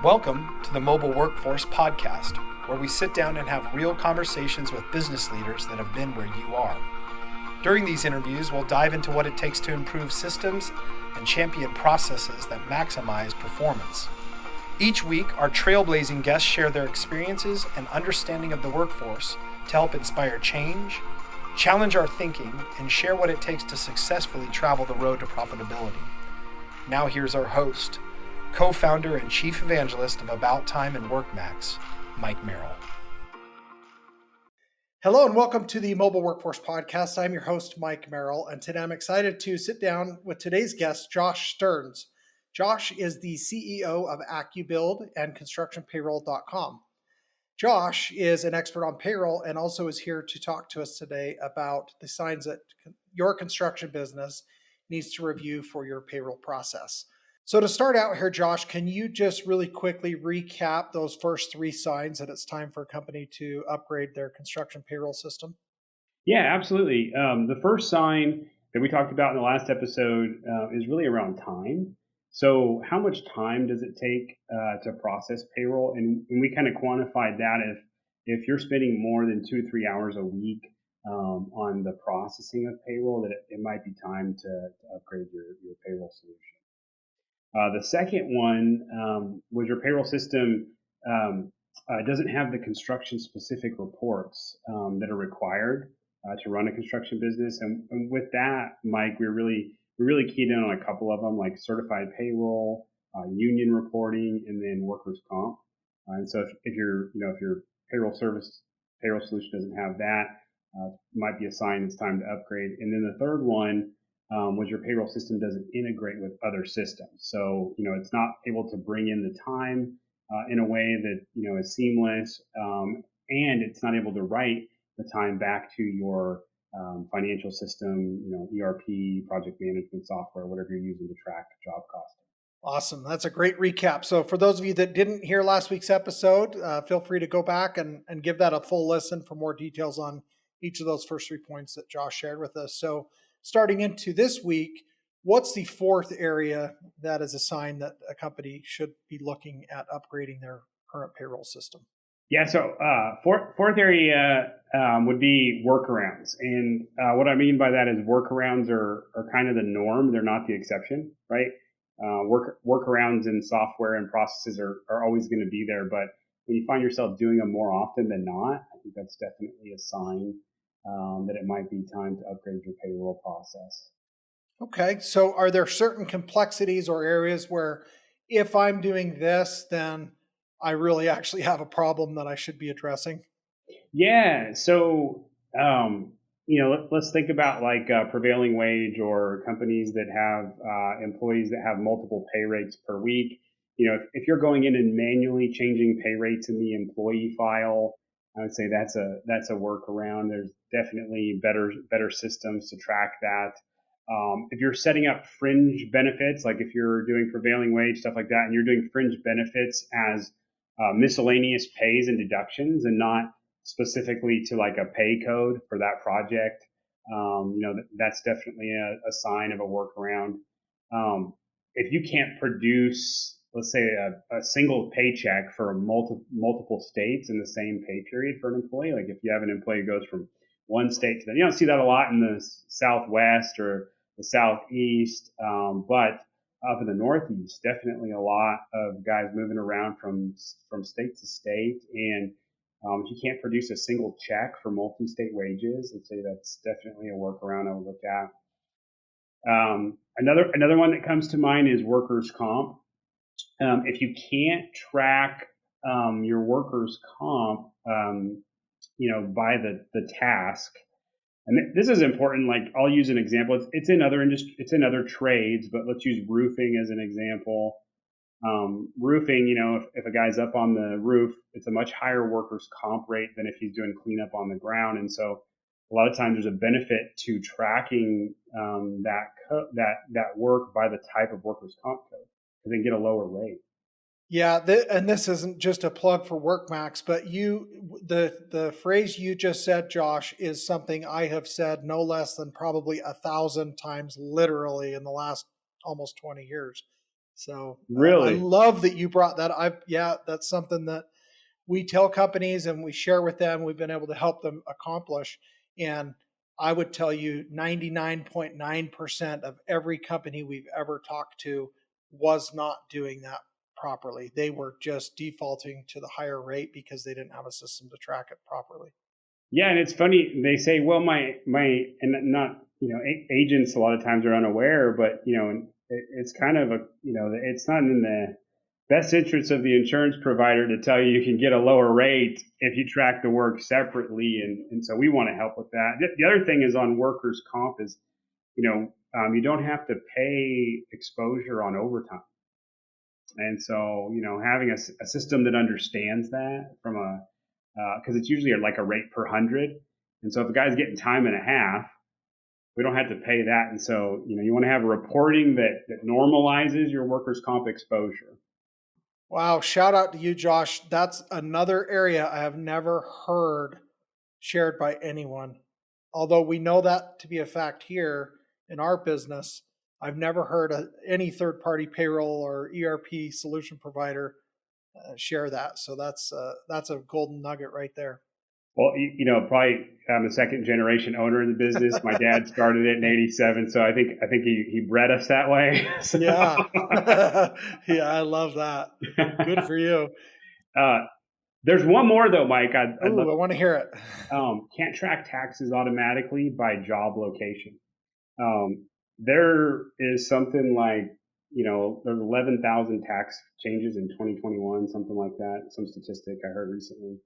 Welcome to the Mobile Workforce Podcast, where we sit down and have real conversations with business leaders that have been where you are. During these interviews, we'll dive into what it takes to improve systems and champion processes that maximize performance. Each week, our trailblazing guests share their experiences and understanding of the workforce to help inspire change, challenge our thinking, and share what it takes to successfully travel the road to profitability. Now here's our host, co-founder and chief evangelist of About Time and WorkMax, Mike Merrill. Hello and welcome to the Mobile Workforce Podcast. I'm your host, Mike Merrill, and today I'm excited to sit down with today's guest, Josh Stearns. Josh is the CEO of AccuBuild and ConstructionPayroll.com. Josh is an expert on payroll and also is here to talk to us today about the signs that your construction business needs to review for your payroll process. So to start out here, Josh, can you just really quickly recap those first three signs that it's time for a company to upgrade their construction payroll system? Yeah, absolutely. The first sign that we talked about in the last episode is really around time. So how much time does it take to process payroll? And we kind of quantified that if you're spending more than 2 to 3 hours a week on the processing of payroll, that it might be time to upgrade your payroll solution. The second one was your payroll system doesn't have the construction specific reports that are required to run a construction business. And with that, Mike, we really keyed in on a couple of them, like certified payroll, union reporting, and then workers' comp. And so if your payroll solution doesn't have that, might be a sign it's time to upgrade. And then the third one was your payroll system doesn't integrate with other systems. So, it's not able to bring in the time in a way that, is seamless, and it's not able to write the time back to your financial system, ERP, project management software, whatever you're using to track job costing. Awesome. That's a great recap. So for those of you that didn't hear last week's episode, feel free to go back and give that a full listen for more details on each of those first 3 points that Josh shared with us. So starting into this week, what's the fourth area that is a sign that a company should be looking at upgrading their current payroll system? Yeah, so fourth area would be workarounds. And what I mean by that is workarounds are kind of the norm. They're not the exception, right? Workarounds in software and processes are always going to be there. But when you find yourself doing them more often than not, I think that's definitely a sign that it might be time to upgrade your payroll process. Okay, so are there certain complexities or areas where if I'm doing this, then I really actually have a problem that I should be addressing? Yeah, so let's think about like prevailing wage or companies that have employees that have multiple pay rates per week. If you're going in and manually changing pay rates in the employee file, I would say that's a workaround. There's definitely better systems to track that. If you're setting up fringe benefits, like if you're doing prevailing wage, stuff like that, and you're doing fringe benefits as miscellaneous pays and deductions and not specifically to like a pay code for that project, that's definitely a sign of a workaround. If you can't produce, let's say, a single paycheck for multiple states in the same pay period for an employee, like if you have an employee who goes from one state to the, you don't see that a lot in the Southwest or the Southeast, but up in the Northeast, definitely a lot of guys moving around from state to state. And if you can't produce a single check for multi-state wages, I'd say that's definitely a workaround I would look at. Another one that comes to mind is workers' comp. If you can't track your workers' comp, by the task, and this is important. Like I'll use an example. It's in other it's in other trades, but let's use roofing as an example. Roofing, if a guy's up on the roof, it's a much higher workers' comp rate than if he's doing cleanup on the ground. And so a lot of times there's a benefit to tracking that work by the type of workers' comp code because they can get a lower rate. Yeah, and this isn't just a plug for WorkMax, but the phrase you just said, Josh, is something I have said no less than probably 1,000 times literally in the last almost 20 years. So I Really? love that you brought that. That's something that we tell companies and we share with them. We've been able to help them accomplish. And I would tell you 99.9% of every company we've ever talked to was not doing that properly. They were just defaulting to the higher rate because they didn't have a system to track it properly. Yeah, and it's funny. They say, well, and not, agents a lot of times are unaware, but it's kind of it's not in the best interest of the insurance provider to tell you can get a lower rate if you track the work separately, and so we want to help with that. The other thing is on workers' comp is, you don't have to pay exposure on overtime, and so having a system that understands that from a because it's usually like a rate per 100. And so if a guy's getting time and a half, we don't have to pay that. And so, you want to have a reporting that normalizes your workers' comp exposure. Wow. Shout out to you, Josh. That's another area I have never heard shared by anyone. Although we know that to be a fact here in our business, I've never heard any third party payroll or ERP solution provider share that. So that's a golden nugget right there. Well, probably I'm a second generation owner in the business. My dad started it in '87, so I think he bred us that way. So. Yeah, yeah, I love that. Good for you. There's one more though, Mike. I'd Ooh, love, I want to hear it. Can't track taxes automatically by job location. There is something like, there's 11,000 tax changes in 2021, something like that. Some statistic I heard recently.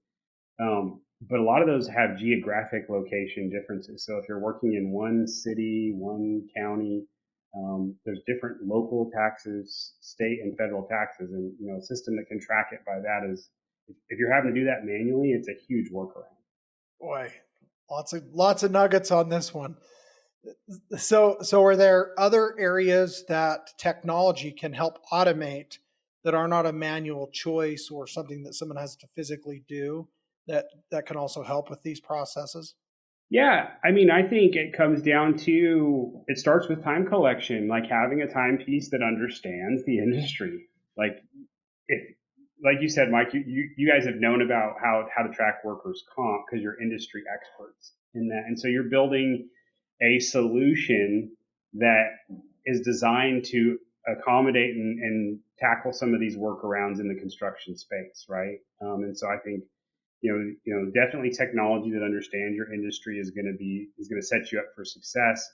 But a lot of those have geographic location differences. So if you're working in one city, one county, there's different local taxes, state and federal taxes, and a system that can track it by that is, if you're having to do that manually, it's a huge workaround. Boy, lots of nuggets on this one. So are there other areas that technology can help automate that are not a manual choice or something that someone has to physically do that can also help with these processes? Yeah, I mean, I think it comes down to, it starts with time collection, like having a timepiece that understands the industry. Like if, like you said, Mike, you guys have known about how to track workers' comp because you're industry experts in that, and so you're building a solution that is designed to accommodate and tackle some of these workarounds in the construction space, right? And so I think definitely technology that understands your industry is going to set you up for success,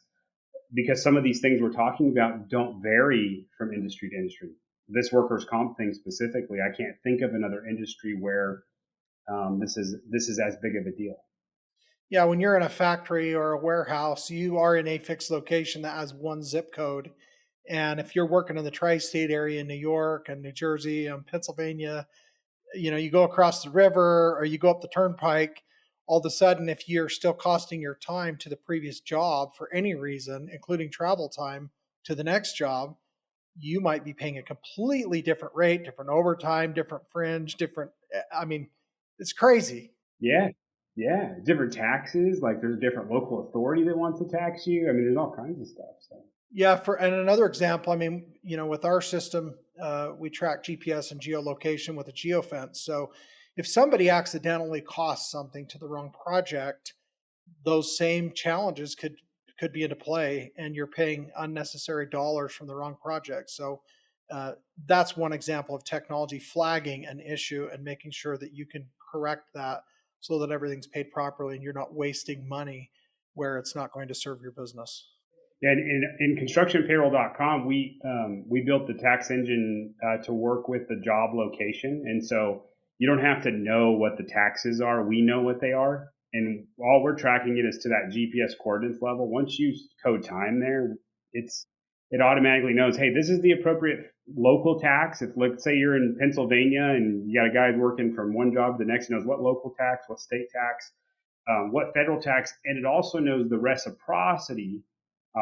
because some of these things we're talking about don't vary from industry to industry. This workers' comp thing specifically, I can't think of another industry where this is as big of a deal. Yeah, when you're in a factory or a warehouse, you are in a fixed location that has one zip code. And if you're working in the tri-state area in New York and New Jersey and Pennsylvania, you go across the river or you go up the turnpike, all of a sudden, if you're still costing your time to the previous job for any reason, including travel time to the next job, you might be paying a completely different rate, different overtime, different fringe, I mean, it's crazy. Yeah. Yeah. Different taxes. Like there's a different local authority that wants to tax you. I mean, there's all kinds of stuff. So. Yeah, and another example, I mean, with our system, we track GPS and geolocation with a geofence. So if somebody accidentally costs something to the wrong project, those same challenges could be into play, and you're paying unnecessary dollars from the wrong project. So that's one example of technology flagging an issue and making sure that you can correct that so that everything's paid properly and you're not wasting money where it's not going to serve your business. Yeah, in constructionpayroll.com, we built the tax engine to work with the job location, and so you don't have to know what the taxes are. We know what they are, and all we're tracking it is to that GPS coordinates level. Once you code time there, it automatically knows, hey, this is the appropriate local tax. If let's say you're in Pennsylvania and you got a guy working from one job to the next, it knows what local tax, what state tax, what federal tax, and it also knows the reciprocity.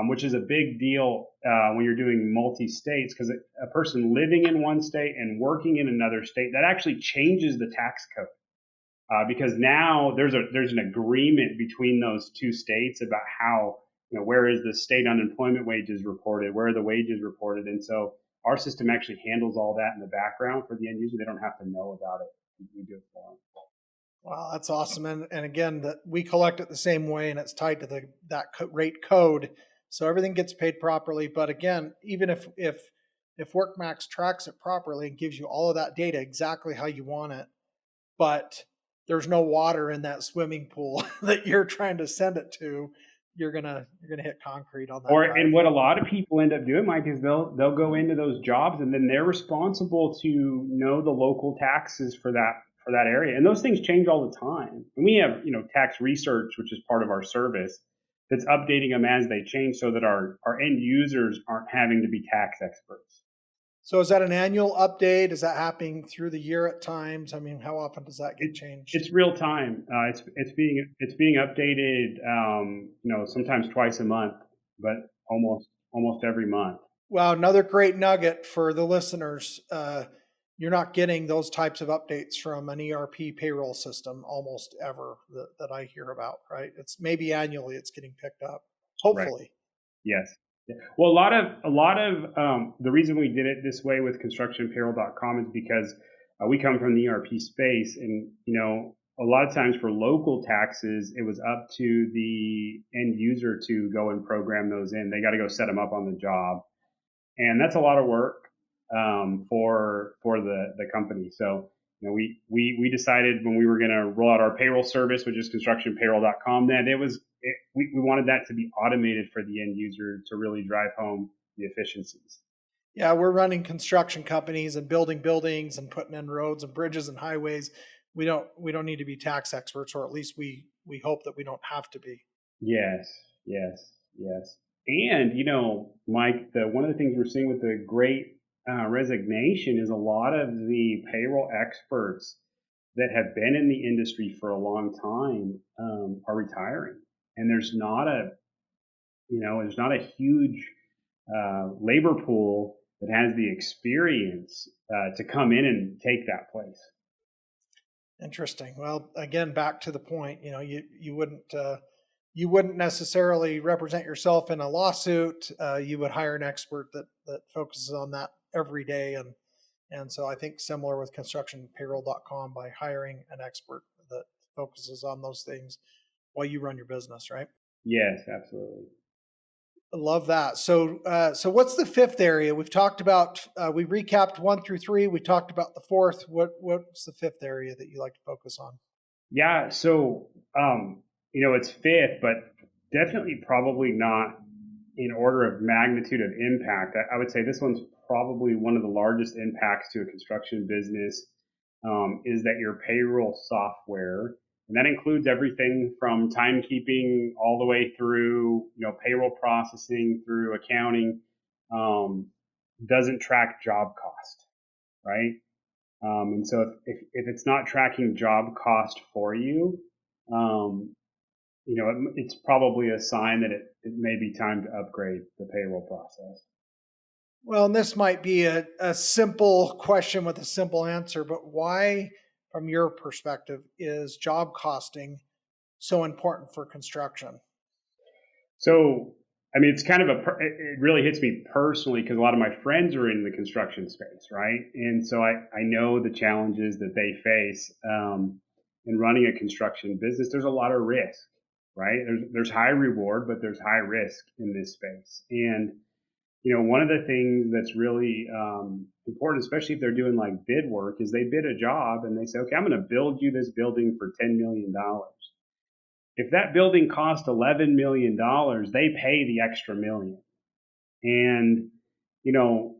Which is a big deal when you're doing multi-states, because a person living in one state and working in another state, that actually changes the tax code, because now there's an agreement between those two states about how, where is the state unemployment wages reported, where are the wages reported, and so our system actually handles all that in the background for the end user. They don't have to know about it. We do it for them. Wow, that's awesome. And again, that we collect it the same way, and it's tied to that rate code, so everything gets paid properly. But again, even if WorkMax tracks it properly and gives you all of that data exactly how you want it, but there's no water in that swimming pool that you're trying to send it to, you're gonna hit concrete on that And dive. what a lot of people end up doing, Mike, is they'll go into those jobs and then they're responsible to know the local taxes for that area. And those things change all the time. And we have, tax research, which is part of our service, that's updating them as they change so that our end users aren't having to be tax experts. So is that an annual update? Is that happening through the year at times? I mean, how often does that get changed? It's real time. It's being updated. Sometimes twice a month, but almost every month. Well, another great nugget for the listeners. You're not getting those types of updates from an ERP payroll system almost ever that I hear about, right? It's maybe annually it's getting picked up, hopefully. Right. Yes. Yeah. Well, a lot of the reason we did it this way with constructionpayroll.com is because we come from the ERP space, and a lot of times for local taxes, it was up to the end user to go and program those in. They got to go set them up on the job, and that's a lot of work for the company. So we decided when we were going to roll out our payroll service, which is constructionpayroll.com, that we wanted that to be automated for the end user to really drive home the efficiencies. Yeah, we're running construction companies and building buildings and putting in roads and bridges and highways. We don't need to be tax experts, or at least we hope that we don't have to be. Yes. And Mike, one of the things we're seeing with the great resignation is a lot of the payroll experts that have been in the industry for a long time are retiring, and there's not a huge labor pool that has the experience to come in and take that place. Interesting. Well, again, back to the point, you wouldn't necessarily represent yourself in a lawsuit. You would hire an expert that focuses on that every day, and so I think similar with constructionpayroll.com, by hiring an expert that focuses on those things while you run your business, right? Yes, absolutely. I love that. So what's the fifth area? We've talked about, we recapped 1 through 3. We talked about the fourth. What's the fifth area that you like to focus on? Yeah. So, it's fifth, but definitely probably not in order of magnitude of impact. I would say this one's probably one of the largest impacts to a construction business, is that your payroll software, and that includes everything from timekeeping all the way through, payroll processing through accounting, doesn't track job cost, right? And so if it's not tracking job cost for you, it's probably a sign that it may be time to upgrade the payroll process. Well, and this might be a simple question with a simple answer, but why, from your perspective, is job costing so important for construction? So, I mean, it's kind of it really hits me personally because a lot of my friends are in the construction space, right? And so I know the challenges that they face in running a construction business. There's a lot of risk, right? There's high reward, but there's high risk in this space. And one of the things that's really important, especially if they're doing like bid work, is they bid a job and they say, okay, I'm going to build you this building for $10 million. If that building cost $11 million, they pay the extra million. And, and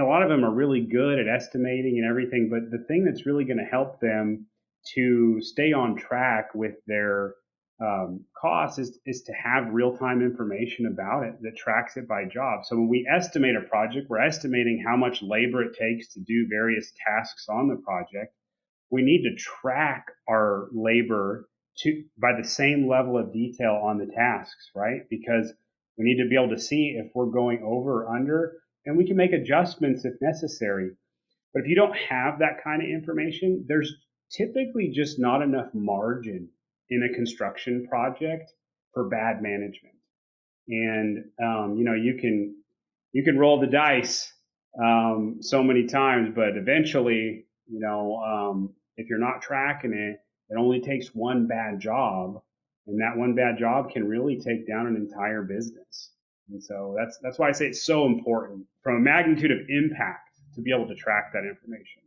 a lot of them are really good at estimating and everything, but the thing that's really going to help them to stay on track with their costs is to have real-time information about it that tracks it by job. So when we estimate a project, we're estimating how much labor it takes to do various tasks on the project. We need to track our labor by the same level of detail on the tasks, right? Because we need to be able to see if we're going over or under, and we can make adjustments if necessary. But if you don't have that kind of information, there's typically just not enough margin in a construction project for bad management. And, you can roll the dice so many times, but eventually, if you're not tracking it, it only takes one bad job, and that one bad job can really take down an entire business. And so that's why I say it's so important from a magnitude of impact to be able to track that information.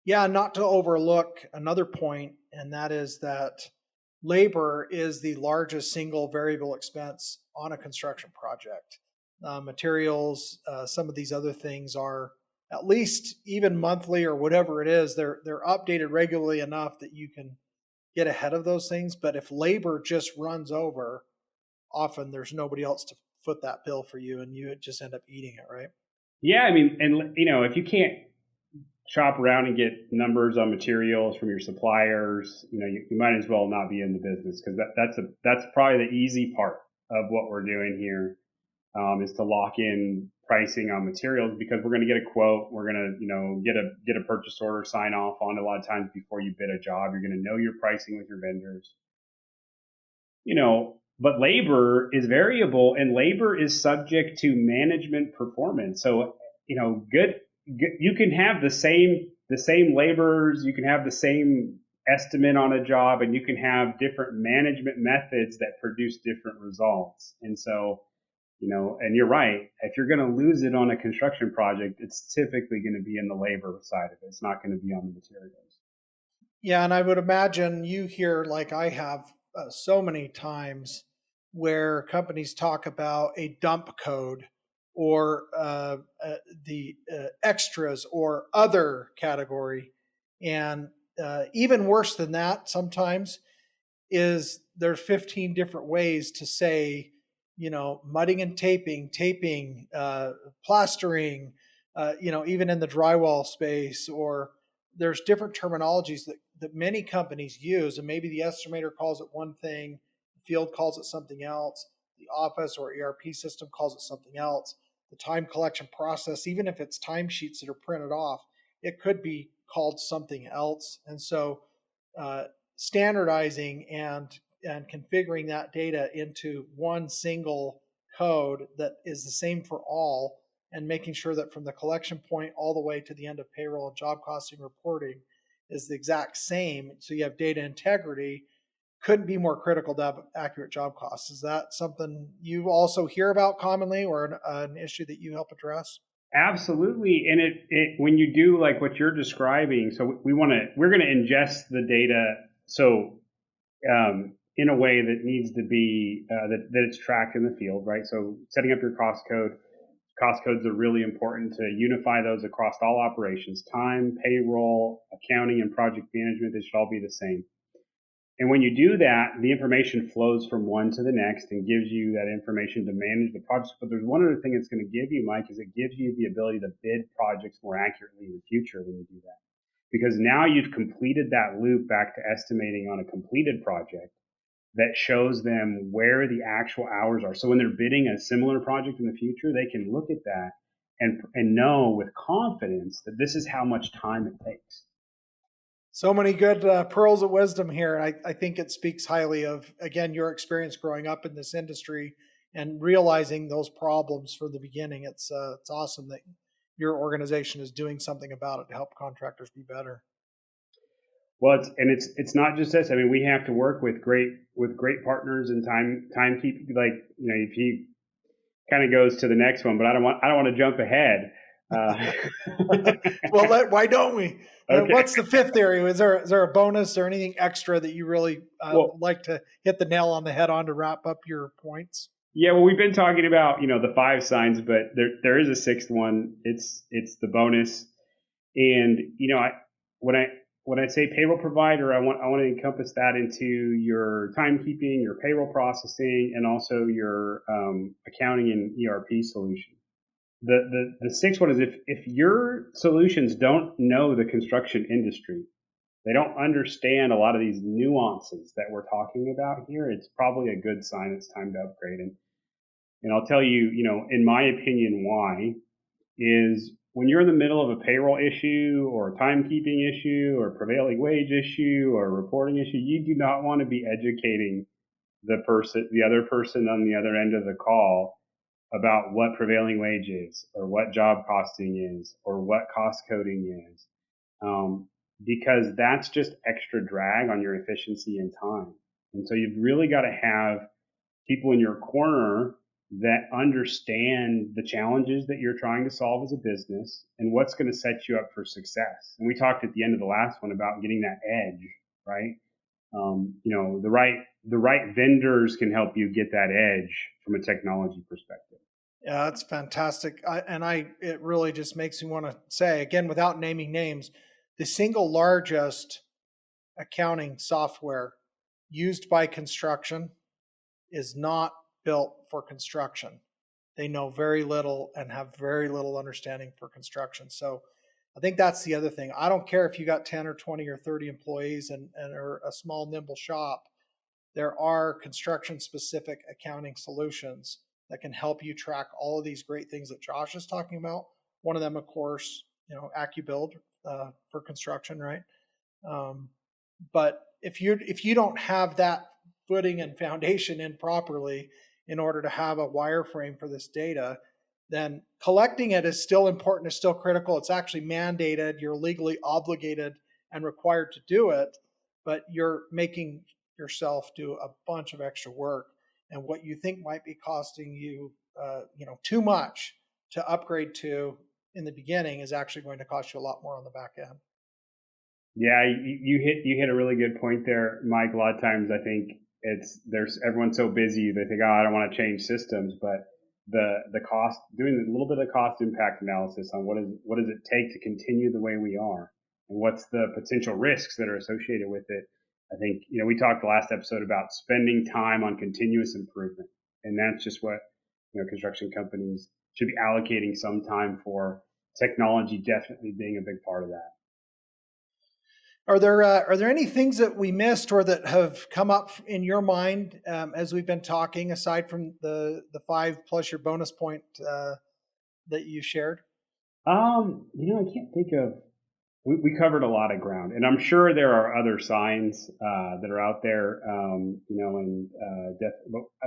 Yeah, not to overlook another point, and that is that labor is the largest single variable expense on a construction project. Materials, some of these other things are at least even monthly or whatever it is. They're updated regularly enough that you can get ahead of those things. But if labor just runs over, often there's nobody else to foot that bill for you, and you just end up eating it, right? Yeah, I mean, and if you can't shop around and get numbers on materials from your suppliers, you might as well not be in the business, because that's probably the easy part of what we're doing here, is to lock in pricing on materials, because we're going to get a quote, we're going to get a purchase order sign off on. A lot of times before you bid a job, you're going to know your pricing with your vendors. But labor is variable, and labor is subject to management performance. So, good, you can have the same laborers, you can have the same estimate on a job, and you can have different management methods that produce different results. And so, and you're right, if you're going to lose it on a construction project, it's typically going to be in the labor side of it. It's not going to be on the materials. Yeah, and I would imagine you hear, like I have so many times, where companies talk about a dump code or the extras or other category. And even worse than that, sometimes, is there's 15 different ways to say, mudding and taping, plastering, even in the drywall space, or there's different terminologies that many companies use, and maybe the estimator calls it one thing, the field calls it something else, the office or ERP system calls it something else. The time collection process, even if it's timesheets that are printed off, it could be called something else. And so standardizing and configuring that data into one single code that is the same for all, and making sure that from the collection point all the way to the end of payroll and job costing reporting is the exact same, so you have data integrity, couldn't be more critical to have accurate job costs. Is that something you also hear about commonly, or an issue that you help address? Absolutely, and it when you do like what you're describing, so we're going to ingest the data, so in a way that needs to be that it's tracked in the field, right? So setting up your cost codes are really important to unify those across all operations: time, payroll, accounting, and project management. They should all be the same. And when you do that, the information flows from one to the next and gives you that information to manage the projects. But there's one other thing it's going to give you, Mike, is it gives you the ability to bid projects more accurately in the future when you do that. Because now you've completed that loop back to estimating on a completed project that shows them where the actual hours are. So when they're bidding a similar project in the future, they can look at that and know with confidence that this is how much time it takes. So many good pearls of wisdom here. I think it speaks highly of, again, your experience growing up in this industry and realizing those problems from the beginning. It's awesome that your organization is doing something about it to help contractors be better. Well, it's not just us. I mean, we have to work with great partners and timekeeping. Like, if he kind of goes to the next one, but I don't want to jump ahead. Well, why don't we? Okay. What's the fifth area? Is there a bonus or anything extra that you really like to hit the nail on the head on to wrap up your points? Yeah, well, we've been talking about the 5 signs, but there is a sixth one. It's the bonus, and when I say payroll provider, I want to encompass that into your timekeeping, your payroll processing, and also your accounting and ERP solution. The sixth one is if your solutions don't know the construction industry, they don't understand a lot of these nuances that we're talking about here, it's probably a good sign it's time to upgrade. And I'll tell you, in my opinion, why is when you're in the middle of a payroll issue or a timekeeping issue or prevailing wage issue or a reporting issue, you do not want to be educating the other person on the other end of the call about what prevailing wage is, or what job costing is, or what cost coding is, because that's just extra drag on your efficiency and time. And so you've really got to have people in your corner that understand the challenges that you're trying to solve as a business and what's going to set you up for success. And we talked at the end of the last one about getting that edge, right? The right vendors can help you get that edge from a technology perspective. Yeah, that's fantastic. It really just makes me want to say, again, without naming names, the single largest accounting software used by construction is not built for construction. They know very little and have very little understanding for construction. So I think that's the other thing. I don't care if you got 10 or 20 or 30 employees and are a small, nimble shop. There are construction specific accounting solutions that can help you track all of these great things that Josh is talking about. One of them, of course, AccuBuild for construction, right? But if you don't have that footing and foundation in properly in order to have a wireframe for this data, then collecting it is still important, is still critical. It's actually mandated. You're legally obligated and required to do it, but you're making yourself do a bunch of extra work. And what you think might be costing you, too much to upgrade to in the beginning is actually going to cost you a lot more on the back end. Yeah, you hit a really good point there, Mike. A lot of times I think everyone's so busy they think, I don't want to change systems, but the cost, doing a little bit of cost impact analysis on what does it take to continue the way we are, and what's the potential risks that are associated with it. I think, we talked the last episode about spending time on continuous improvement, and that's just what, construction companies should be allocating some time for. Technology definitely being a big part of that. Are there any things that we missed or that have come up in your mind as we've been talking, aside from the 5 plus your bonus point that you shared? I can't think of. We covered a lot of ground, and I'm sure there are other signs that are out there,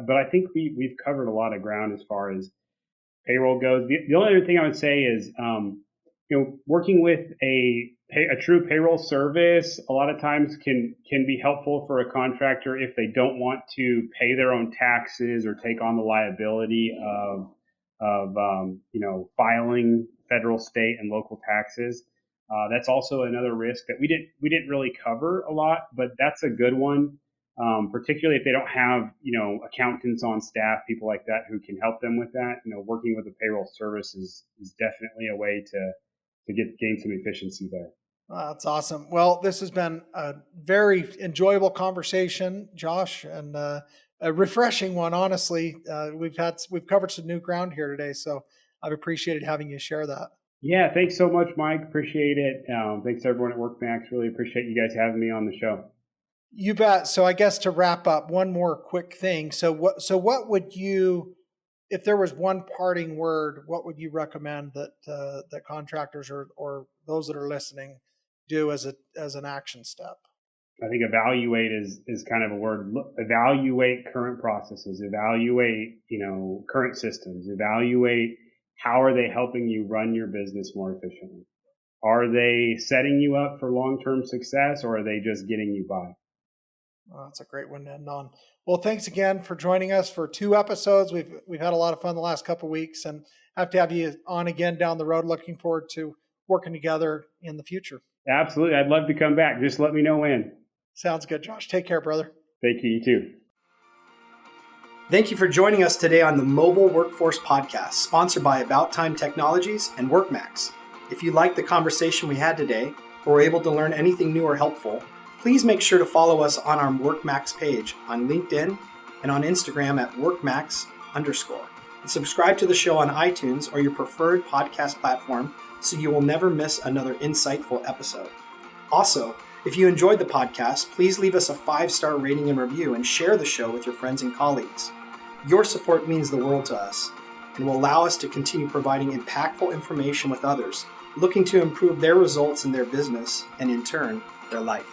but I think we've covered a lot of ground as far as payroll goes. The only other thing I would say is, working with a true payroll service a lot of times can be helpful for a contractor if they don't want to pay their own taxes or take on the liability of filing federal, state, and local taxes. That's also another risk that we didn't really cover a lot, but that's a good one. Particularly if they don't have, accountants on staff, people like that who can help them with that. Working with a payroll service is definitely a way to gain some efficiency there. That's awesome. Well, this has been a very enjoyable conversation, Josh, and a refreshing one, honestly. We've covered some new ground here today, so I've appreciated having you share that. Yeah, thanks so much, Mike. Appreciate it. Thanks to everyone at WorkMax. Really appreciate you guys having me on the show. You bet. So I guess to wrap up, one more quick thing. So what would you, if there was one parting word, what would you recommend that contractors or those that are listening do as an action step? I think evaluate is kind of a word. Evaluate current processes. Evaluate, current systems. Evaluate how are they helping you run your business more efficiently. Are they setting you up for long-term success, or are they just getting you by? Well, that's a great one to end on. Well, thanks again for joining us for 2 episodes. We've had a lot of fun the last couple of weeks, and have to have you on again down the road. Looking forward to working together in the future. Absolutely. I'd love to come back. Just let me know when. Sounds good, Josh. Take care, brother. Thank you. You too. Thank you for joining us today on the Mobile Workforce Podcast, sponsored by About Time Technologies and WorkMax. If you liked the conversation we had today, or were able to learn anything new or helpful, please make sure to follow us on our WorkMax page on LinkedIn and on Instagram at WorkMax_. And subscribe to the show on iTunes or your preferred podcast platform so you will never miss another insightful episode. Also, if you enjoyed the podcast, please leave us a 5-star rating and review and share the show with your friends and colleagues. Your support means the world to us and will allow us to continue providing impactful information with others looking to improve their results in their business and, in turn, their life.